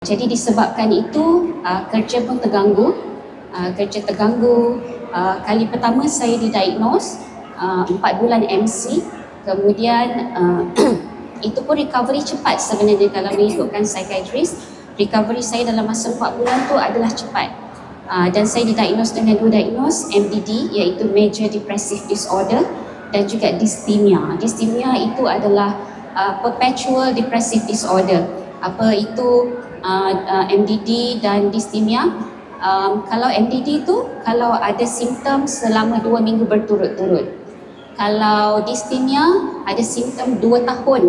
Jadi disebabkan itu kerja pun terganggu. Kali pertama saya didiagnose 4 bulan MC, kemudian itu pun recovery cepat sebenarnya kalau mengikutkan psychiatrist. Recovery saya dalam masa 4 bulan tu adalah cepat. Dan saya didiagnose dengan 2 diagnose MDD, iaitu Major Depressive Disorder, dan juga Dysthymia. Dysthymia itu adalah Perpetual Depressive Disorder. Apa itu MDD dan Dysthymia? Kalau MDD tu kalau ada simptom selama 2 minggu berturut-turut. Kalau Dysthymia ada simptom 2 tahun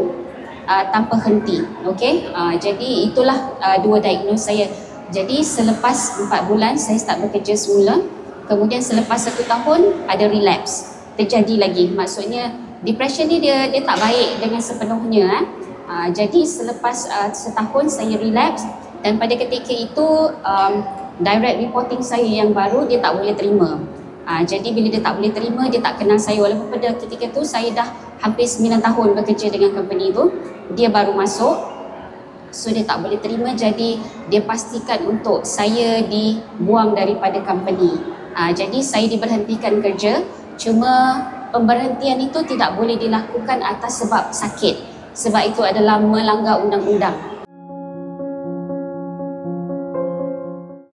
tanpa henti. Okey, jadi itulah 2 diagnose saya. Jadi selepas 4 bulan saya start bekerja semula, kemudian selepas 1 tahun ada relapse, terjadi lagi. Maksudnya depression ni dia tak baik dengan sepenuhnya. Jadi selepas setahun saya relapse, dan pada ketika itu direct reporting saya yang baru dia tak boleh terima. Jadi bila dia tak boleh terima, dia tak kenal saya, walaupun pada ketika tu saya dah hampir 9 tahun bekerja dengan company tu, dia baru masuk. So dia tak boleh terima, jadi dia pastikan untuk saya dibuang daripada company. Jadi saya diberhentikan kerja. Cuma pemberhentian itu tidak boleh dilakukan atas sebab sakit, sebab itu adalah melanggar undang-undang.